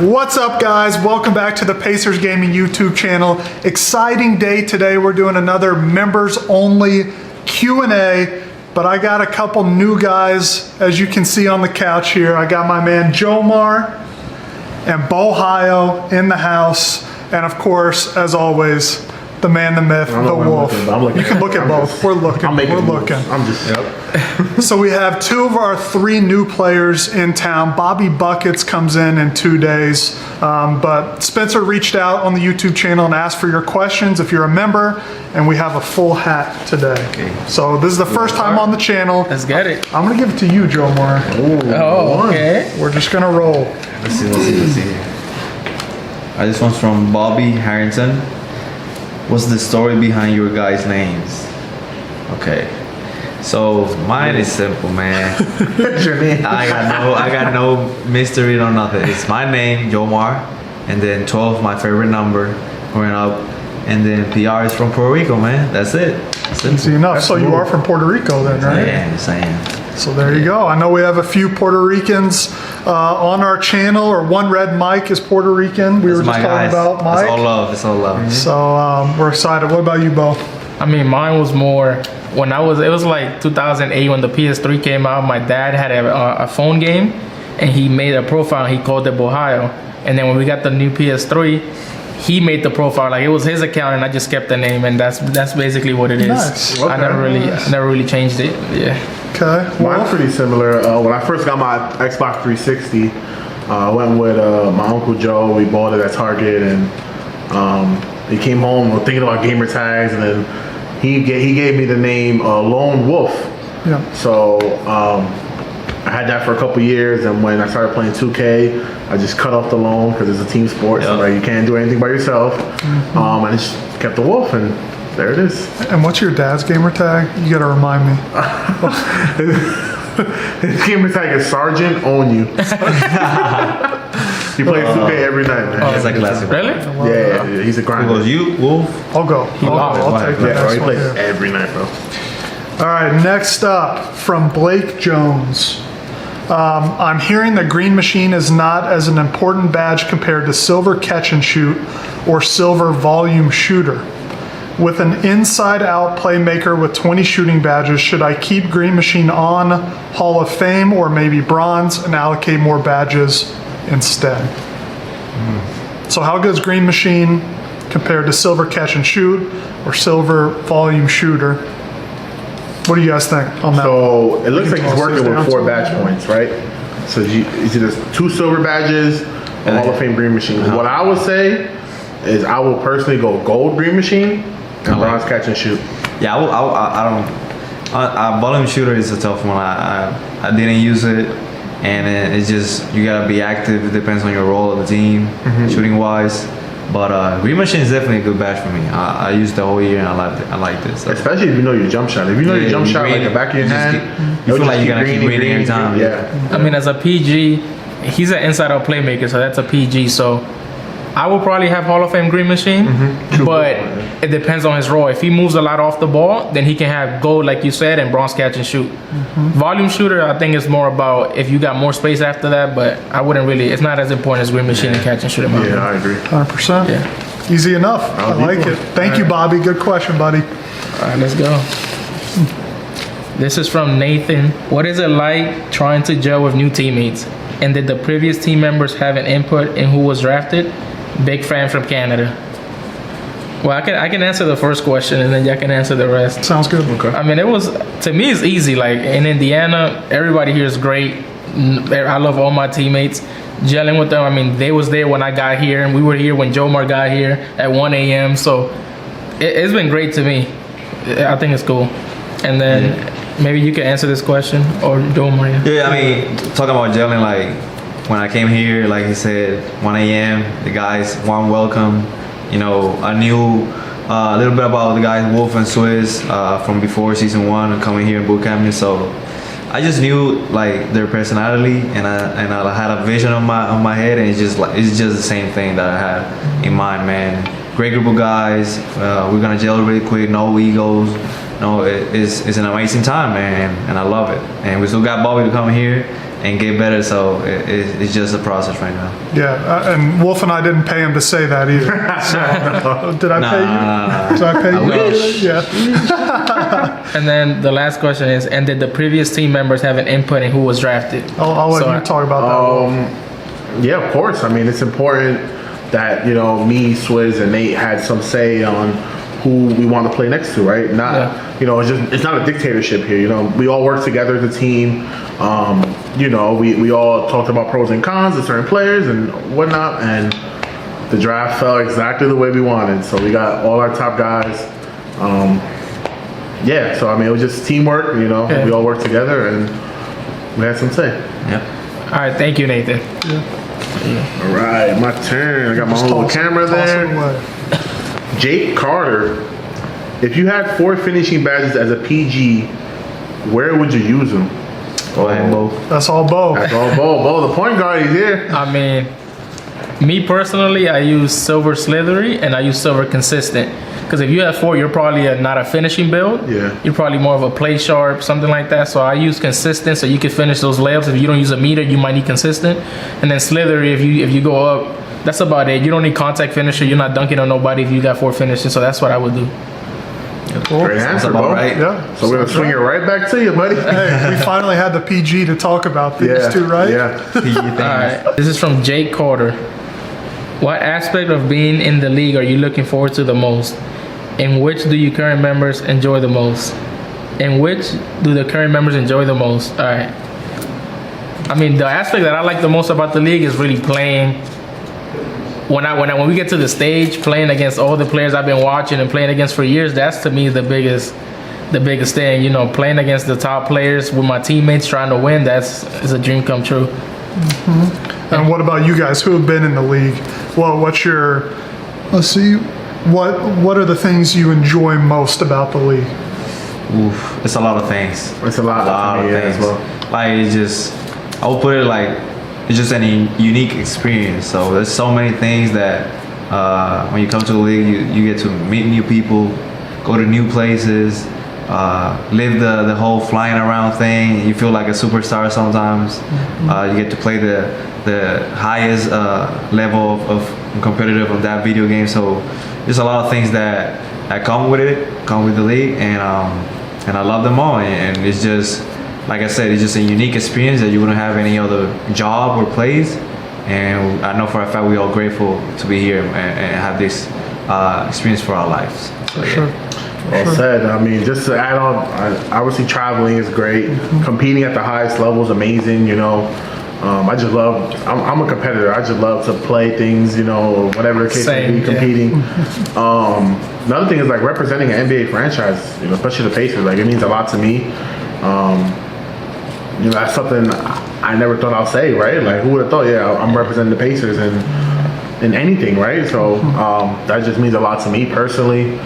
What's up, guys? Welcome back to the Pacers Gaming YouTube channel. Exciting day today. We're doing another members only Q&A, but I got a couple new guys, as you can see on the couch here. I got my man Jomar and Bohio in the house, and of course, as always, the man, the myth, the wolf. You can look at both. We're looking. We're looking. I'm just. Yep. So we have two of our three new players in town. Bobby Buckets comes in 2 days, but Spencer reached out on the YouTube channel and asked for your questions if you're a member, and we have a full hat today. Okay. So this is the first time on the channel. Let's get it. I'm gonna give it to you, Jomar. Oh, okay. We're just gonna roll. Let's see. This one's from Bobby Harrington. What's the story behind your guys' names? Okay, so mine is simple, man. What's your name? I got no mystery or nothing. It's my name, Jomar, and then 12, my favorite number growing up, and then PR is from Puerto Rico, man. That's it. Easy enough. So you are from Puerto Rico then, right? Yeah, yes I am. So there you go. I know we have a few Puerto Ricans on our channel, or one red Mike is Puerto Rican. We were just talking about Mike. It's all love. It's all love. Mm-hmm. So we're excited. What about you, Bo? I mean, mine was more when it was like 2008 when the PS3 came out. My dad had a phone game, and he made a profile. And he called it Bohio. And then when we got the new PS3, he made the profile. Like, it was his account, and I just kept the name, and that's basically what it is. Nice. Okay. I never really changed it. Yeah. Okay. Mine's pretty similar. When I first got my Xbox 360, I went with my Uncle Joe. We bought it at Target, and he came home thinking about gamer tags, and then he gave me the name Lone Wolf. Yeah. So I had that for a couple years, and when I started playing 2K, I just cut off the lone because it's a team sport, so you can't do anything by yourself. And I just kept the wolf, and there it is. And what's your dad's gamer tag? You gotta remind me. His gamer tag is Sergeant Own You. He plays 2K every night, man. Oh, it's like classic. Really? Yeah, he's a grinder. Who goes, you, Wolf? I'll go. I'll take that. Yeah, he plays every night, bro. All right, next up from Blake Jones. I'm hearing that Green Machine is not as an important badge compared to Silver Catch and Shoot or Silver Volume Shooter. With an inside-out playmaker with 20 shooting badges, should I keep Green Machine on Hall of Fame or maybe Bronze and allocate more badges instead? So how good is Green Machine compared to Silver Catch and Shoot or Silver Volume Shooter? What do you guys think on that? So it looks like he's working with 4 badge points, right? So there's 2 silver badges and Hall of Fame Green Machine. What I would say is I will personally go gold Green Machine and bronze catch and shoot. Yeah, I don't. Volume shooter is a tough one. I didn't use it, and it's just you gotta be active. It depends on your role of the team, shooting wise. But Green Machine is definitely a good badge for me. I used the whole year, and I liked it. So. Especially if you know your jump shot. If you know your jump shot like the back of your hand, you feel like you're gonna keep greening every time. Yeah. I mean, as a PG, he's an inside-out playmaker, so that's a PG. So I will probably have Hall of Fame Green Machine, but it depends on his role. If he moves a lot off the ball, then he can have gold, like you said, and bronze catch and shoot. Volume shooter, I think, is more about if you got more space after that, but I wouldn't really, it's not as important as Green Machine and catch and shoot. Yeah, I agree. 100%. Yeah. Easy enough. I like it. Thank you, Bobby. Good question, buddy. All right, let's go. This is from Nathan. What is it like trying to gel with new teammates? And did the previous team members have an input in who was drafted? Big fan from Canada. Well, I can answer the first question, and then y'all can answer the rest. Sounds good. Okay. I mean, to me, it's easy. Like, in Indiana, everybody here is great. I love all my teammates. Gelling with them, I mean, they was there when I got here, and we were here when Jomar got here at 1 a.m. So it's been great to me. I think it's cool. And then maybe you can answer this question, or Jomar. Yeah, I mean, talking about gelling, like when I came here, like he said, 1 a.m. The guys, warm welcome. You know, I knew a little bit about the guys, Wolf and Swiss, from before season 1 and coming here in boot camp. So I just knew like their personality, and I had a vision on my head, and it's just the same thing that I had in mind, man. Great group of guys. We're gonna gel really quick. No egos. No, it's an amazing time, man, and I love it. And we still got Bobby to come here, and get better. So it's just a process right now. Yeah, and Wolf and I didn't pay him to say that either. So, did I pay you? Did I pay you? wish. Yeah. And then the last question is, and did the previous team members have an input in who was drafted? I'll let So you talk about that. Yeah, of course. I mean, it's important that, you know, me, Swizz, and Nate had some say on who we want to play next to, right? Not, you know, it's not a dictatorship here. You know, we all work together as a team. You know, we all talked about pros and cons of certain players and whatnot, and the draft fell exactly the way we wanted. So we got all our top guys. Yeah, so I mean, it was just teamwork. You know, we all worked together and we had some say. Yep. All right, thank you, Nathan. All right, my turn. I got my own little camera Toss it there. away. Jake Carter, if you had 4 finishing badges as a PG, where would you use them? Go ahead, Bo. That's all Bo. That's all Bo, the point guard, he's here. I mean, me personally, I use silver slithery and I use silver consistent. Because if you have 4, you're probably not a finishing build. Yeah. You're probably more of a play sharp, something like that. So I use consistent so you can finish those layups. If you don't use a meter, you might need consistent. And then slithery, if you go up, that's about it. You don't need contact finisher. You're not dunking on nobody if you got 4 finishes. So that's what I would do. Cool. Great answer, about Bo. right. Yeah. So we're gonna swing it right back to you, buddy. Hey, we finally had the PG to talk about these Yeah, two, right? Yeah. All right. This is from Jake Carter. What aspect of being in the league are you looking forward to the most? And which do your current members enjoy the most? And which do the current members enjoy the most? All right. I mean, the aspect that I like the most about the league is really playing. When we get to the stage, playing against all the players I've been watching and playing against for years, that's to me the biggest thing. You know, playing against the top players with my teammates trying to win, is a dream come true. And what about you guys who have been in the league? Well, let's see, what are the things you enjoy most about the league? Oof, it's a lot of things. It's a lot of for me as things. well. Like it's just, I would put it like it's just an unique experience. So there's so many things that when you come to the league, you get to meet new people, go to new places, live the whole flying around thing. You feel like a superstar sometimes. You get to play the highest level of competitive of that video game. So there's a lot of things that come with the league, and I love them all. And it's just, like I said, it's just a unique experience that you wouldn't have any other job or place. And I know for a fact we're all grateful to be here and have this experience for our lives. So, Sure. Well said. I mean, just to add on, obviously traveling is great. Competing at the highest level is amazing. You know, I just love. I'm a competitor. I just love to play things. You know, or whatever the case may be, competing. Another thing is like representing an NBA franchise. You know, especially the Pacers. Like it means a lot to me. You know, that's something I never thought I'll say. Right? Like who would have thought? Yeah, I'm representing the Pacers in anything. Right? So that just means a lot to me personally.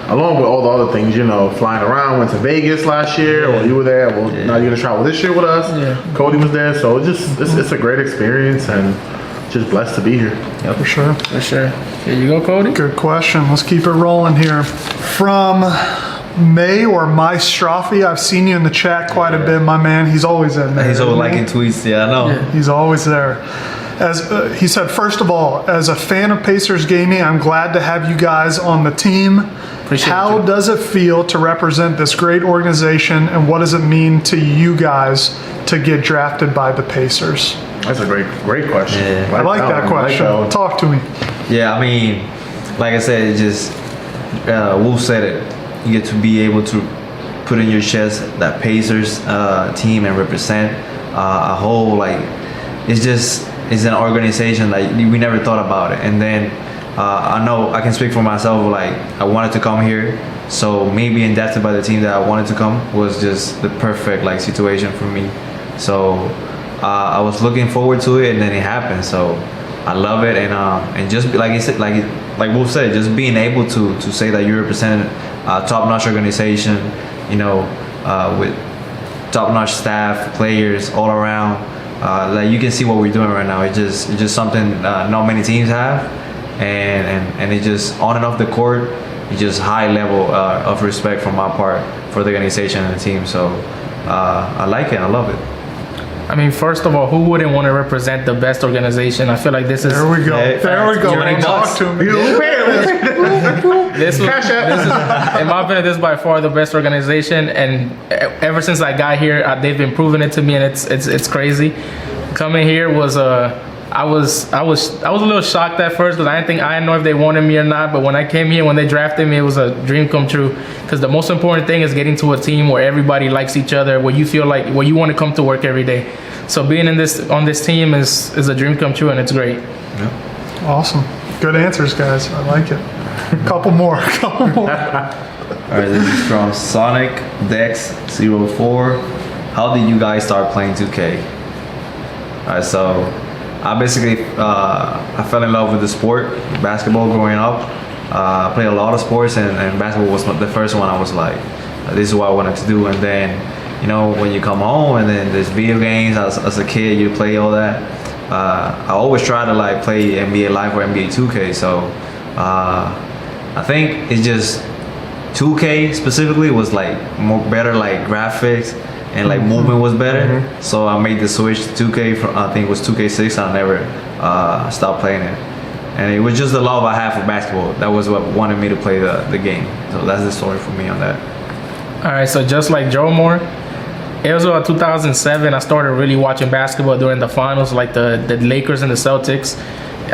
Along with all the other things, you know, flying around, went to Vegas last year, or you were there. Well, now you're gonna travel this year with us. Yeah. Cody was there, so it's a great experience, and just blessed to be here. For sure. For sure. Here you go, Cody. Good question. Let's keep it rolling here. From May or My Strophy, I've seen you in the chat quite a bit, my man. He's always in there. he's always liking tweets. Yeah, I know. He's always there. As he said, first of all, as a fan of Pacers Gaming, I'm glad to have you guys on the team. Appreciate How you. does it feel to represent this great organization, and what does it mean to you guys to get drafted by the Pacers? That's a great question. Yeah. I like that question. Talk to me. Yeah, I mean, like I said, it just Wolf said it. You get to be able to put in your chest that Pacers team and represent a whole, like, it's an organization like we never thought about it. And then I know I can speak for myself. Like I wanted to come here, so me being drafted by the team that I wanted to come was just the perfect like situation for me. So I was looking forward to it, and then it happened. So I love it, and just like he said, like Wolf said, just being able to say that you represent a top-notch organization, you know, with top-notch staff, players all around. Like you can see what we're doing right now. It's just something not many teams have, and it just on and off the court. It's just high level of respect from my part for the organization and the team. So I like it. I love it. I mean, first of all, who wouldn't want to represent the best organization? I feel like this is. There we go. Hey, There we go. you're right. Talk to me. This is, in my opinion, this is by far the best organization, and ever since I got here, they've been proving it to me, and it's crazy. Coming here was I was a little shocked at first because I didn't know if they wanted me or not. But when I came here, when they drafted me, it was a dream come true. Because the most important thing is getting to a team where everybody likes each other, where you feel like where you want to come to work every day. So being on this team is a dream come true, and it's great. Awesome. Good answers, guys. I like it. Couple more. All right, this is from Sonic Dex 04. How did you guys start playing 2K? All right, so I basically I fell in love with the sport, basketball, growing up. I played a lot of sports, and basketball was the first one. I was like, this is what I wanted to do. And then, you know, when you come home and then there's video games, as a kid, you play all that. I always try to like play NBA Live or NBA 2K. So I think it's just 2K specifically was like more better, like graphics and like movement was better. So I made the switch to 2K from, I think it was 2K6. I never stopped playing it. And it was just the love I have for basketball. That was what wanted me to play the game. So that's the story for me on that. All right, so just like Jomar, it was about 2007. I started really watching basketball during the finals, like the Lakers and the Celtics.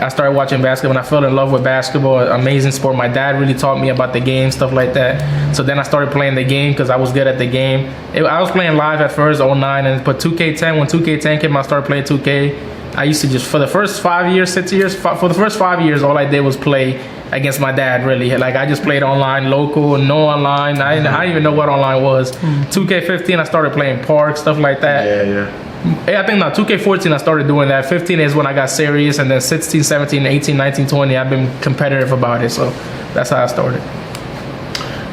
I started watching basketball and I fell in love with basketball. Amazing sport. My dad really taught me about the game, stuff like that. So then I started playing the game because I was good at the game. I was playing live at first, 09, and but 2K10, when 2K10 came, I started playing 2K. I used to just, for the first 5 years, 6 years, for the first 5 years, all I did was play against my dad, really. Like, I just played online, local, no online. I didn't even know what online was. 2K15, I started playing park, stuff like that. Yeah. I think now 2K14 I started doing that. 15 is when I got serious, and then 16, 17, 18, 19, 20 I've been competitive about it. So that's how I started.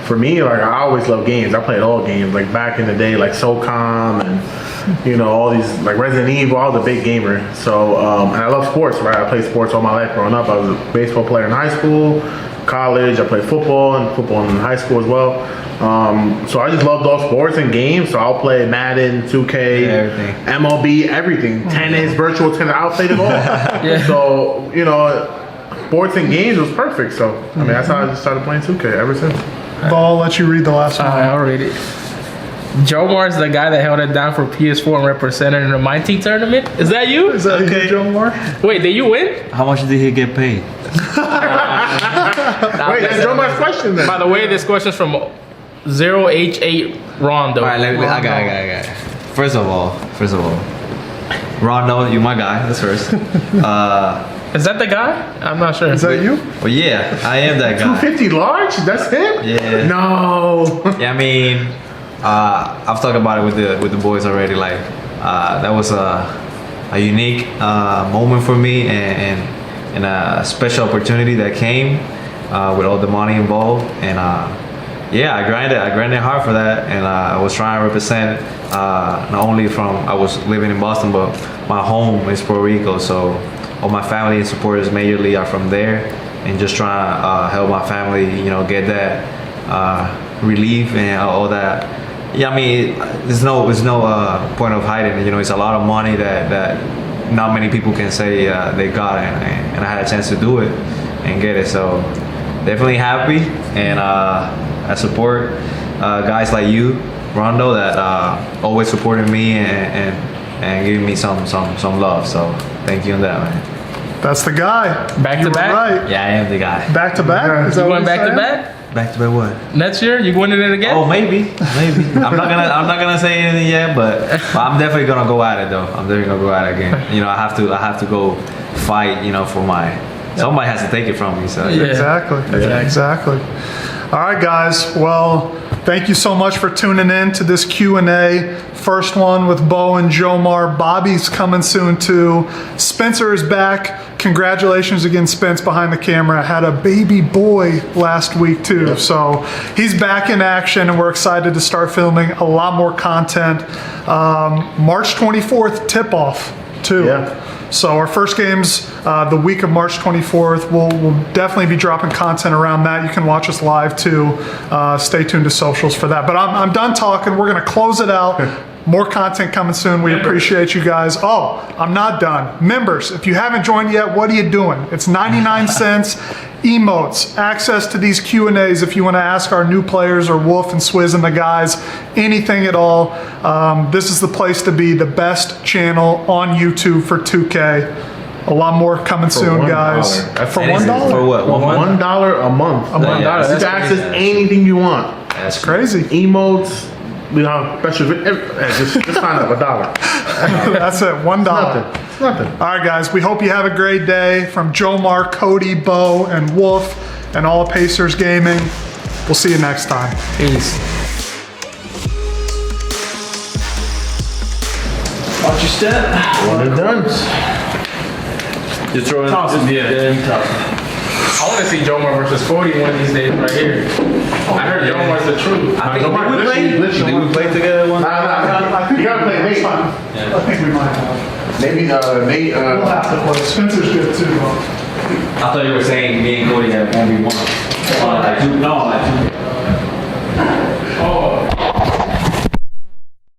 For me, like I always love games. I played all games, like back in the day, like SOCOM and you know all these like Resident Evil. I was a big gamer. So and I love sports. Right, I played sports all my life growing up. I was a baseball player in high school, college. I played football in high school as well. So I just loved all sports and games. So I'll play Madden, 2K, Everything. MLB, everything, tennis, virtual tennis. I'll play it all. Yeah. So you know, sports and games was perfect. So I mean, that's how I just started playing 2K ever since. But I'll let you read the last one. I'll read it. Jomar's the guy that held it down for PS4 and represented in the MYTEAM tournament. Is that you? Is that you, Jomar? Wait, did you win? How much did he get paid? Wait, that's Jomar's question then. By the way, this question's from 0H8 Rondo. All right, I got it. First of all, Rondo, you my guy. That's first. Is that the guy? I'm not sure. Is that you? Well, yeah, I am that guy. 250 large? That's him? Yeah. No. Yeah, I mean, I've talked about it with the boys already. Like, that was a unique moment for me, and a special opportunity that came with all the money involved. And yeah, I grinded hard for that, and I was trying to represent not only I was living in Boston, but my home is Puerto Rico. So all my family and supporters majorly are from there, and just trying to help my family, you know, get that relief and all that. Yeah, I mean, there's no point of hiding it. You know, it's a lot of money that not many people can say they got, and I had a chance to do it and get it. So definitely happy, and I support guys like you, Rondo, that always supporting me and giving me some love. So thank you on that, man. That's the guy. Back to You were back? Right. Yeah, I am the guy. Back to back? Is that You what going you're back to saying? back? Back to back what? Next year, you winning it again? Oh, maybe. I'm not gonna say anything yet, but I'm definitely gonna go at it though. I'm definitely gonna go at it again. You know, I have to go fight. You know, for somebody has to take it from me. So Yeah. Exactly. All right, guys. Well, thank you so much for tuning in to this Q&A. First one with Bo and Jomar. Bobby's coming soon too. Spencer is back. Congratulations again, Spence, behind the camera. Had a baby boy last week too. So he's back in action, and we're excited to start filming a lot more content. March 24th tip-off too. Yeah. So our first game's the week of March 24th. We'll definitely be dropping content around that. You can watch us live too. Stay tuned to socials for that. But I'm done talking. We're going to close it out. More content coming soon. We appreciate you guys. Oh, I'm not done. Members, if you haven't joined yet, what are you doing? It's 99 cents. Emotes, access to these Q&As if you want to ask our new players or Wolf and Swizz and the guys anything at all. This is the place to be. The best channel on YouTube for 2K. A lot more coming soon, $1. guys. That's For And $1? for what? $1 a month. A month. Yeah, You that's can access anything you want. That's crazy. Emotes. We have special. Just sign up $1. That's it. $1. Nothing. It's nothing. All right, guys. We hope you have a great day. From Jomar, Cody, Bo, and Wolf, and all of Pacers Gaming. We'll see you next time. Peace. Watch your step. One and done. You're throwing. Toss him. Yeah. I want to see Jomar versus 40 one of these days right here. I heard Jomar's the truth. I think Jomar, did we play together one? Nah. You gotta play Nate. I think we might have. Maybe Nate. We'll have to play. Spencer's good too, though. I thought you were saying me and Cody have 1v1. Like, no,